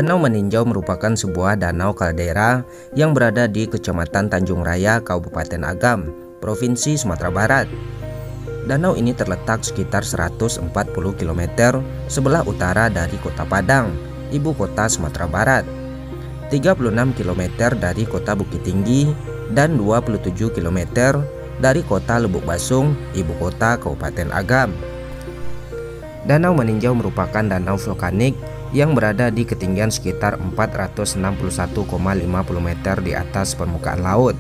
Danau Meninjau merupakan sebuah danau kaldera yang berada di Kecamatan Tanjung Raya, Kabupaten Agam, Provinsi Sumatera Barat. Danau ini terletak sekitar 140 km sebelah utara dari Kota Padang, ibu kota Sumatera Barat, 36 km dari Kota Bukit Tinggi, dan 27 km dari Kota Lubuk Basung, ibu kota Kabupaten Agam. Danau Meninjau merupakan danau vulkanik yang berada di ketinggian sekitar 461,50 meter di atas permukaan laut.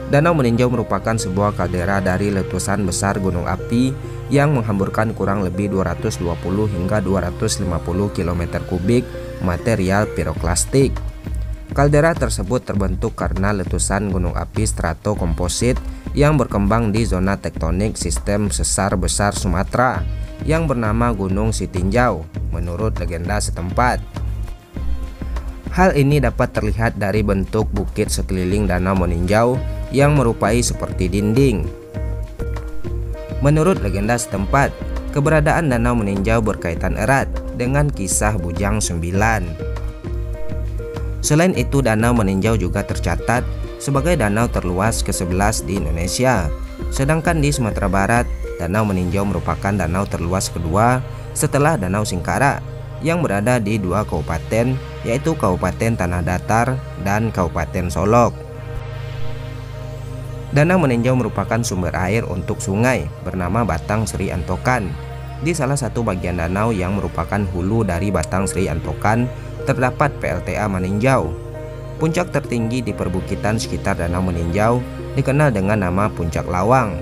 Danau Meninjau merupakan sebuah kaldera dari letusan besar gunung api yang menghamburkan kurang lebih 220 hingga 250 km kubik material piroklastik. Kaldera tersebut terbentuk karena letusan gunung api stratokomposit yang berkembang di zona tektonik sistem sesar besar Sumatera yang bernama Gunung Sitinjau menurut legenda setempat. Hal ini dapat terlihat dari bentuk bukit sekeliling Danau Meninjau yang merupai seperti dinding. Menurut legenda setempat, keberadaan Danau Meninjau berkaitan erat dengan kisah Bujang 9. Selain itu, Danau Meninjau juga tercatat sebagai danau terluas ke-11 di Indonesia. Sedangkan di Sumatera Barat, Danau Meninjau merupakan danau terluas kedua setelah Danau Singkara yang berada di dua kabupaten, yaitu Kabupaten Tanah Datar dan Kabupaten Solok. Danau Meninjau merupakan sumber air untuk sungai bernama Batang Sri Antokan. Di salah satu bagian danau yang merupakan hulu dari Batang Sri Antokan terdapat PLTA Meninjau. Puncak tertinggi di perbukitan sekitar Danau Meninjau dikenal dengan nama Puncak Lawang.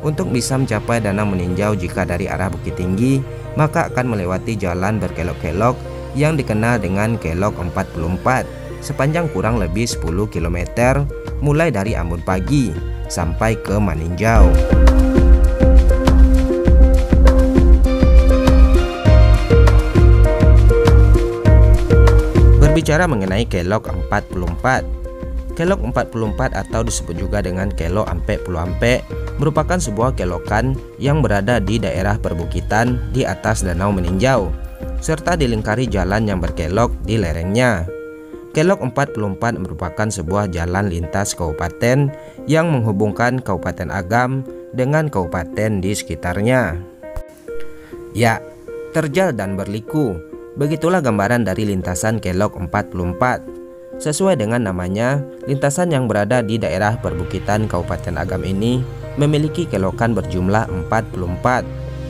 Untuk bisa mencapai Danau Meninjau jika dari arah Bukit Tinggi, maka akan melewati jalan berkelok-kelok yang dikenal dengan Kelok 44 sepanjang kurang lebih 10 km mulai dari Ambon Pagi sampai ke Meninjau. Berbicara mengenai Kelok 44, Kelok 44 atau disebut juga dengan Kelok Ampe Pulau Ampe merupakan sebuah kelokan yang berada di daerah perbukitan di atas Danau Meninjau serta dilingkari jalan yang berkelok di lerengnya. Kelok 44 merupakan sebuah jalan lintas kabupaten yang menghubungkan Kabupaten Agam dengan kabupaten di sekitarnya. Ya, terjal dan berliku, begitulah gambaran dari lintasan Kelok 44. Sesuai dengan namanya, lintasan yang berada di daerah perbukitan Kabupaten Agam ini memiliki kelokan berjumlah 44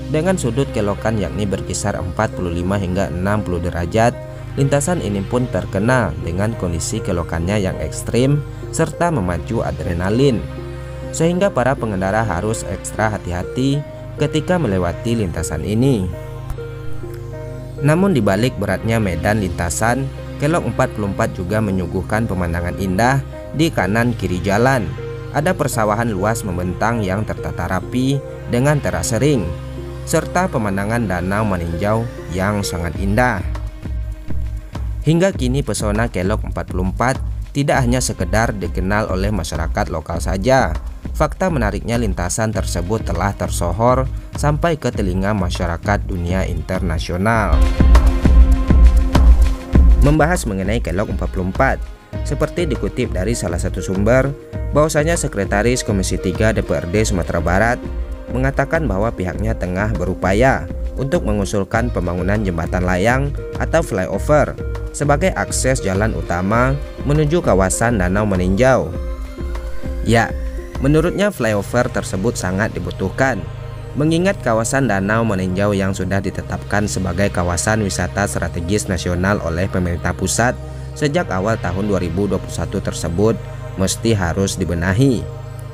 dengan sudut kelokan yakni berkisar 45 hingga 60 derajat. Lintasan ini pun terkenal dengan kondisi kelokannya yang ekstrim serta memacu adrenalin, sehingga para pengendara harus ekstra hati-hati ketika melewati lintasan ini. Namun dibalik beratnya medan lintasan, Kelok 44 juga menyuguhkan pemandangan indah di kanan kiri jalan. Ada persawahan luas membentang yang tertata rapi dengan teras sering, serta pemandangan Danau Meninjau yang sangat indah. Hingga kini pesona Kelok 44 tidak hanya sekedar dikenal oleh masyarakat lokal saja. Fakta menariknya lintasan tersebut telah tersohor sampai ke telinga masyarakat dunia internasional. Membahas mengenai Kelok 44, seperti dikutip dari salah satu sumber, bahwasanya Sekretaris Komisi 3 DPRD Sumatera Barat mengatakan bahwa pihaknya tengah berupaya untuk mengusulkan pembangunan jembatan layang atau flyover sebagai akses jalan utama menuju kawasan Danau Meninjau. Ya, menurutnya flyover tersebut sangat dibutuhkan, mengingat kawasan Danau Meninjau yang sudah ditetapkan sebagai kawasan wisata strategis nasional oleh pemerintah pusat sejak awal tahun 2021 tersebut mesti harus dibenahi,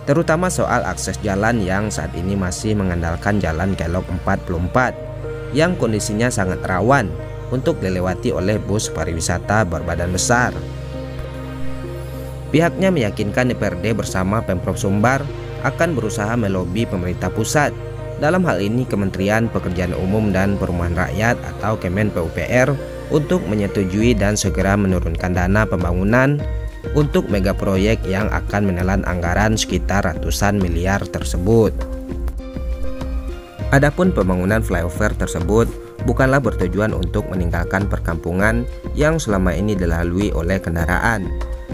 terutama soal akses jalan yang saat ini masih mengandalkan jalan Kelok 44 yang kondisinya sangat rawan untuk dilewati oleh bus pariwisata berbadan besar. Pihaknya meyakinkan DPRD bersama Pemprov Sumbar akan berusaha melobi pemerintah pusat, dalam hal ini Kementerian Pekerjaan Umum dan Perumahan Rakyat atau Kemen PUPR, untuk menyetujui dan segera menurunkan dana pembangunan untuk mega proyek yang akan menelan anggaran sekitar ratusan miliar tersebut. Adapun pembangunan flyover tersebut bukanlah bertujuan untuk meninggalkan perkampungan yang selama ini dilalui oleh kendaraan,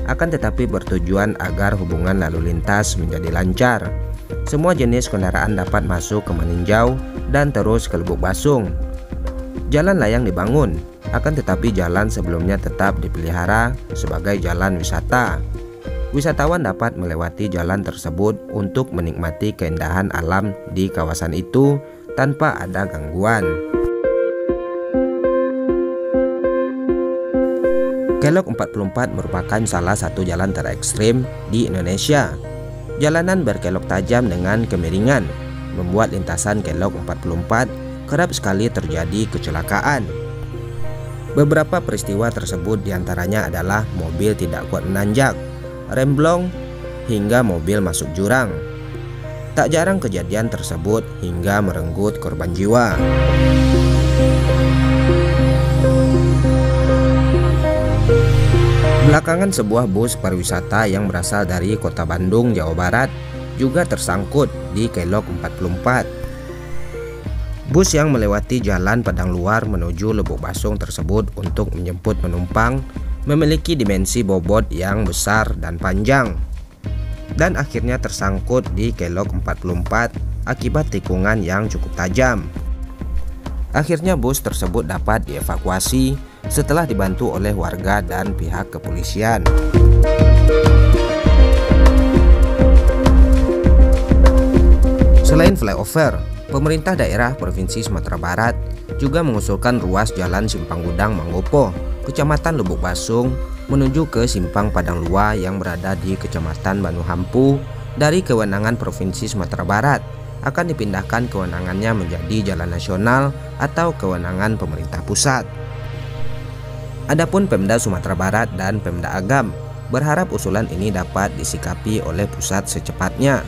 akan tetapi bertujuan agar hubungan lalu lintas menjadi lancar. Semua jenis kendaraan dapat masuk ke meninjau dan terus ke Lubuk Basung. Jalan layang dibangun, akan tetapi jalan sebelumnya tetap dipelihara sebagai jalan wisata. Wisatawan dapat melewati jalan tersebut untuk menikmati keindahan alam di kawasan itu tanpa ada gangguan. Kelok 44 merupakan salah satu jalan terekstrim di Indonesia. Jalanan berkelok tajam dengan kemiringan, membuat lintasan kelok 44 kerap sekali terjadi kecelakaan. Beberapa peristiwa tersebut diantaranya adalah mobil tidak kuat menanjak, remblong, hingga mobil masuk jurang. Tak jarang kejadian tersebut hingga merenggut korban jiwa. Belakangan sebuah bus pariwisata yang berasal dari kota Bandung, Jawa Barat juga tersangkut di kelok 44. Bus yang melewati jalan Padang Luar menuju Lubuk Basung tersebut untuk menjemput penumpang memiliki dimensi bobot yang besar dan panjang, dan akhirnya tersangkut di kelok 44 akibat tikungan yang cukup tajam. Akhirnya bus tersebut dapat dievakuasi setelah dibantu oleh warga dan pihak kepolisian. Selain flyover, pemerintah daerah Provinsi Sumatera Barat juga mengusulkan ruas jalan Simpang Gudang Manggopo, Kecamatan Lubuk Basung menuju ke Simpang Padang Luar yang berada di Kecamatan Banu Hampu dari kewenangan Provinsi Sumatera Barat akan dipindahkan kewenangannya menjadi jalan nasional atau kewenangan pemerintah pusat. Adapun Pemda Sumatera Barat dan Pemda Agam berharap usulan ini dapat disikapi oleh pusat secepatnya.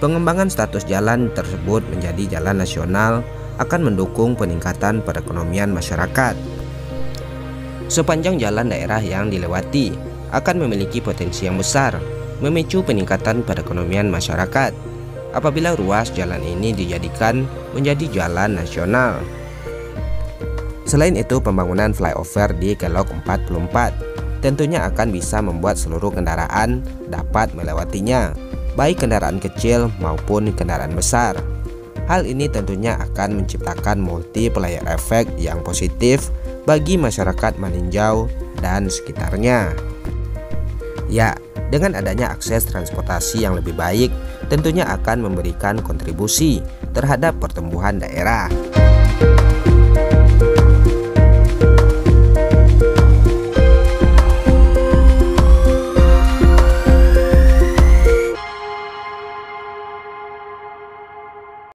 Pengembangan status jalan tersebut menjadi jalan nasional akan mendukung peningkatan perekonomian masyarakat. Sepanjang jalan daerah yang dilewati akan memiliki potensi yang besar memicu peningkatan perekonomian masyarakat apabila ruas jalan ini dijadikan menjadi jalan nasional. Selain itu, pembangunan flyover di kelok 44 tentunya akan bisa membuat seluruh kendaraan dapat melewatinya, baik kendaraan kecil maupun kendaraan besar. Hal ini tentunya akan menciptakan multiplier effect yang positif bagi masyarakat meninjau dan sekitarnya. Ya, dengan adanya akses transportasi yang lebih baik, tentunya akan memberikan kontribusi terhadap pertumbuhan daerah.